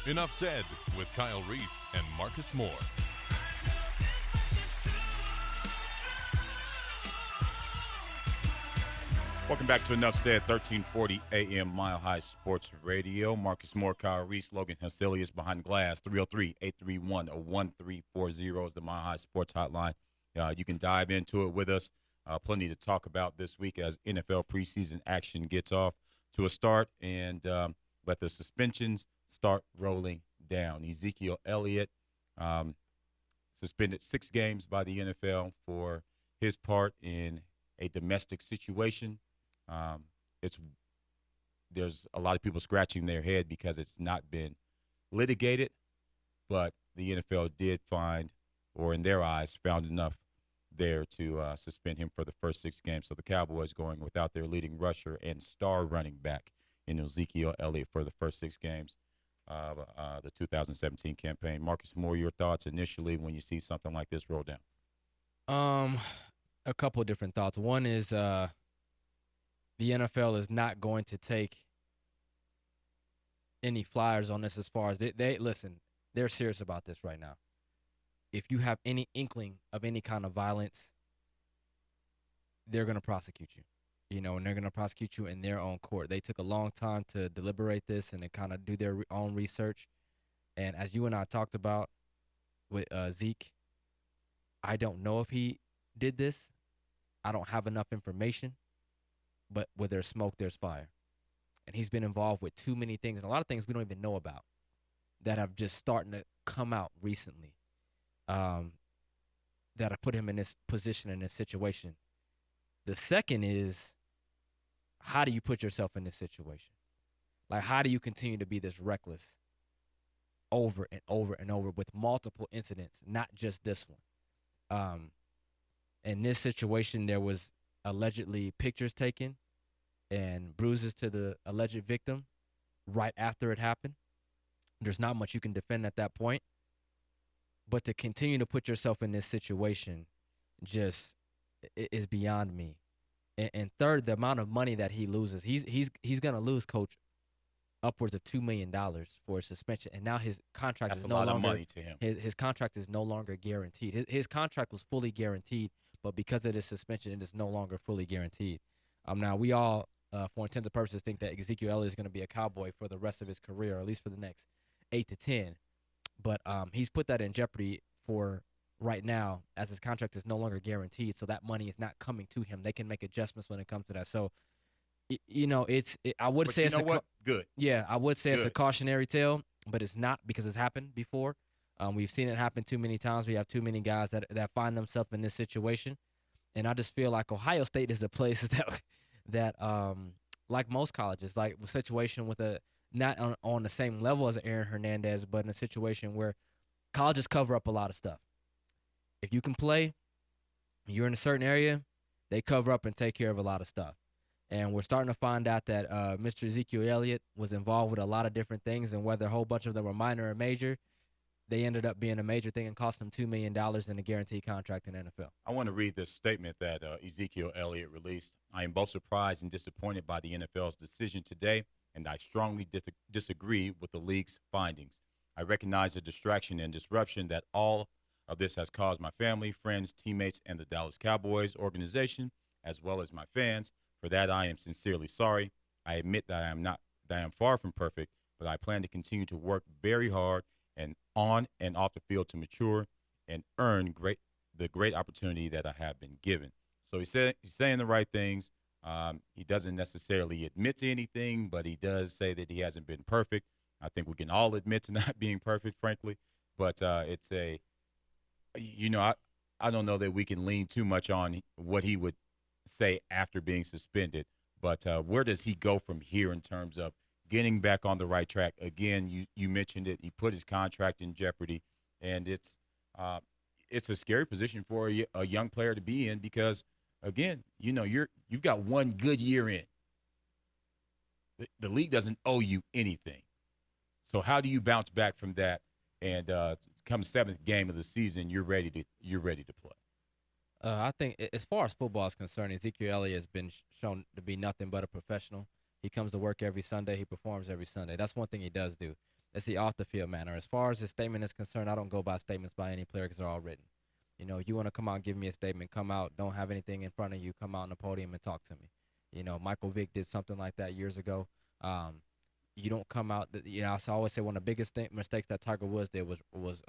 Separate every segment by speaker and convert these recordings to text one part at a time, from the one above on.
Speaker 1: Enough said with Kyle Reese and Marcus Moore.
Speaker 2: Welcome back to Enough Said, 1340 AM Mile High Sports Radio. Marcus Moore, Kyle Reese, Logan Henselius behind glass. 303-831-1340 is the Mile High Sports Hotline. You can dive into it with us. Plenty to talk about this week as NFL preseason action gets off to a start, and let the suspensions start rolling down. Ezekiel Elliott suspended 6 games by the NFL for his part in a domestic situation. There's a lot of people scratching their head because it's not been litigated, but the NFL did find, or in their eyes, found enough there to suspend him for the first 6 games. So the Cowboys going without their leading rusher and star running back in Ezekiel Elliott for the first 6 games of the 2017 campaign. Marcus Moore, your thoughts initially when you see something like this roll down?
Speaker 3: A couple of different thoughts. One is the NFL is not going to take any flyers on this as far as they listen. They're serious about this right now. If you have any inkling of any kind of violence, they're going to prosecute you. And they're going to prosecute you in their own court. They took a long time to deliberate this and to kind of do their own research. And as you and I talked about with Zeke, I don't know if he did this. I don't have enough information. But where there's smoke, there's fire. And he's been involved with too many things, and a lot of things we don't even know about that have just starting to come out recently that have put him in this position, in this situation. The second is, how do you put yourself in this situation? Like, how do you continue to be this reckless over and over and over with multiple incidents, not just this one? In this situation, there was allegedly pictures taken and bruises to the alleged victim right after it happened. There's not much you can defend at that point. But to continue to put yourself in this situation just is beyond me. And third, the amount of money that he loses. He's going to lose, Coach, upwards of $2 million for a suspension. And now his contract is no longer. That's a lot of money to him. His contract is no longer guaranteed. His contract was fully guaranteed, but because of this suspension, it is no longer fully guaranteed. Now, we all, for intents and purposes, think that Ezekiel Elliott is going to be a Cowboy for the rest of his career, or at least for the next 8 to 10. But he's put that in jeopardy for right now, as his contract is no longer guaranteed, so that money is not coming to him. They can make adjustments when it comes to that. So, I would say it's
Speaker 2: good.
Speaker 3: Yeah, I would say it's a cautionary tale, but it's not, because it's happened before. We've seen it happen too many times. We have too many guys that find themselves in this situation, and I just feel like Ohio State is a place that like most colleges, like a situation with not on the same level as Aaron Hernandez, but in a situation where colleges cover up a lot of stuff. If you can play, you're in a certain area, they cover up and take care of a lot of stuff. And we're starting to find out that Mr. Ezekiel Elliott was involved with a lot of different things, and whether a whole bunch of them were minor or major, they ended up being a major thing and cost him $2 million in a guaranteed contract in the NFL.
Speaker 2: I want to read this statement that Ezekiel Elliott released. I am both surprised and disappointed by the NFL's decision today, and I strongly disagree with the league's findings. I recognize the distraction and disruption that all of this has caused my family, friends, teammates, and the Dallas Cowboys organization, as well as my fans. For that, I am sincerely sorry. I admit that I am far from perfect, but I plan to continue to work very hard and on and off the field to mature and earn the great opportunity that I have been given. So he's saying the right things. He doesn't necessarily admit to anything, but he does say that he hasn't been perfect. I think we can all admit to not being perfect, frankly. But I don't know that we can lean too much on what he would say after being suspended. But where does he go from here in terms of getting back on the right track? Again, you mentioned it. He put his contract in jeopardy, and it's a scary position for a young player to be in because, again, you've got one good year in. The league doesn't owe you anything. So how do you bounce back from that? And come 7th game of the season, you're ready to play.
Speaker 3: I think as far as football is concerned, Ezekiel Elliott has been shown to be nothing but a professional. He comes to work every Sunday. He performs every Sunday. That's one thing he does do. It's the off the field matter. As far as his statement is concerned, I don't go by statements by any player because they're all written. You know, you want to come out and give me a statement, come out, don't have anything in front of you, come out on the podium and talk to me. You know, Michael Vick did something like that years ago. You don't come out. You know, I always say one of the biggest mistakes that Tiger Woods did was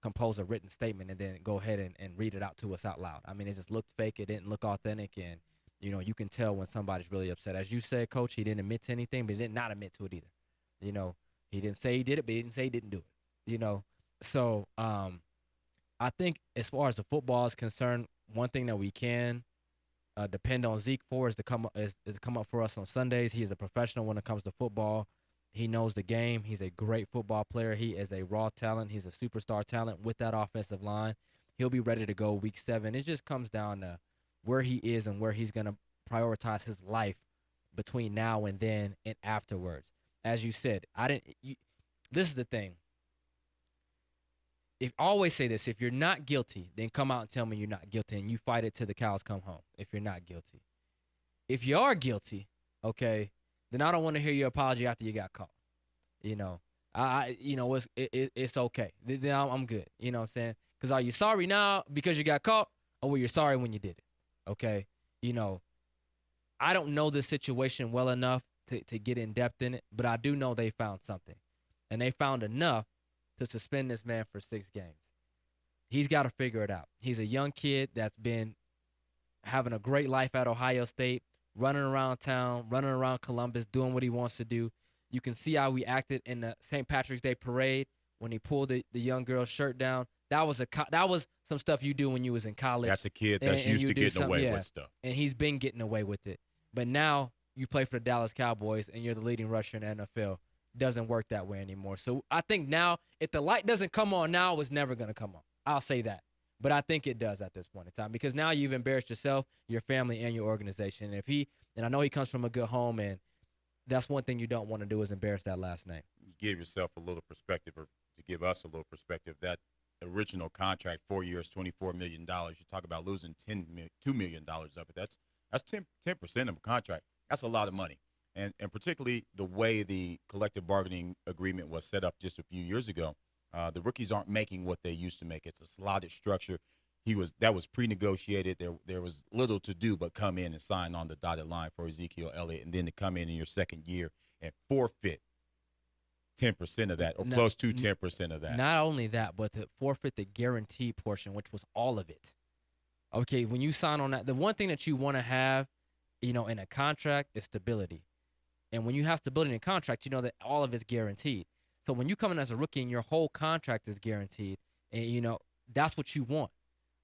Speaker 3: compose a written statement and then go ahead and read it out to us out loud. I mean, it just looked fake. It didn't look authentic, and you know, you can tell when somebody's really upset. As you said, Coach, he didn't admit to anything, but he did not admit to it either. You know, he didn't say he did it, but he didn't say he didn't do it. You know, so I think as far as the football is concerned, one thing that we can depend on Zeke for is to come up for us on Sundays. He is a professional when it comes to football. He knows the game. He's a great football player. He is a raw talent. He's a superstar talent with that offensive line. He'll be ready to go week 7. It just comes down to where he is and where he's going to prioritize his life between now and then and afterwards. As you said, this is the thing. I always say this, if you're not guilty, then come out and tell me you're not guilty, and you fight it till the cows come home if you're not guilty. If you are guilty, okay, then I don't want to hear your apology after you got caught. You know, it's okay. Then I'm good. You know what I'm saying? Because are you sorry now because you got caught, or were you sorry when you did it? Okay? You know, I don't know this situation well enough to get in depth in it, but I do know they found something. And they found enough to suspend this man for 6 games. He's got to figure it out. He's a young kid that's been having a great life at Ohio State, running around town, running around Columbus, doing what he wants to do. You can see how he acted in the St. Patrick's Day parade when he pulled the young girl's shirt down. That was some stuff you do when you was in college.
Speaker 2: That's a kid that's used to getting away with stuff.
Speaker 3: And he's been getting away with it. But now you play for the Dallas Cowboys and you're the leading rusher in the NFL. Doesn't work that way anymore. So I think now, if the light doesn't come on now, it's never going to come on. I'll say that. But I think it does at this point in time because now you've embarrassed yourself, your family, and your organization. And I know he comes from a good home, and that's one thing you don't want to do is embarrass that last name.
Speaker 2: You give yourself a little perspective, or to give us a little perspective, that original contract, 4 years, $24 million, you talk about losing $2 million of it. That's 10% of a contract. That's a lot of money. And particularly the way the collective bargaining agreement was set up just a few years ago, the rookies aren't making what they used to make. It's a slotted structure. That was pre-negotiated. There was little to do but come in and sign on the dotted line for Ezekiel Elliott, and then to come in your second year and forfeit 10% of that, or close to 10% of that.
Speaker 3: Not only that, but to forfeit the guarantee portion, which was all of it. Okay, when you sign on that, the one thing that you want to have, you know, in a contract is stability. And when you have stability in a contract, you know that all of it's guaranteed. So when you come in as a rookie and your whole contract is guaranteed, and, you know, that's what you want.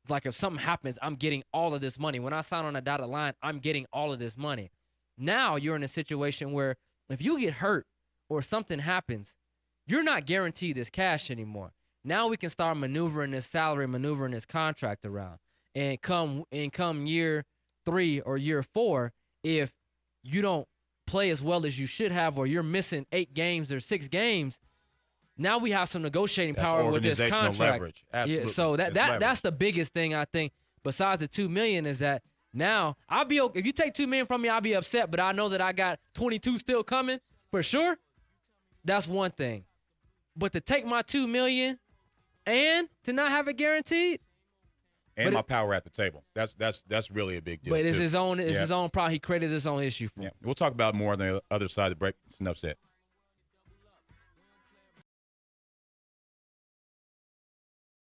Speaker 3: Like if something happens, I'm getting all of this money. When I sign on a dotted line, I'm getting all of this money. Now you're in a situation where if you get hurt or something happens, you're not guaranteed this cash anymore. Now we can start maneuvering this salary, maneuvering this contract around. And come year 3 or year 4, if you don't play as well as you should have, or you're missing 8 games or 6 games, now we have some negotiating power with this contract.
Speaker 2: Leverage. Absolutely.
Speaker 3: Yeah, so that's the biggest thing I think. Besides the $2 million, is that now I'll be okay. If you take $2 million from me, I'll be upset. But I know that I got 22 still coming for sure. That's one thing. But to take my $2 million and to not have it guaranteed.
Speaker 2: And my power at the table. That's really a big deal.
Speaker 3: But it's his own problem. He created his own issue for him.
Speaker 2: We'll talk about more on the other side of the break. It's enough said.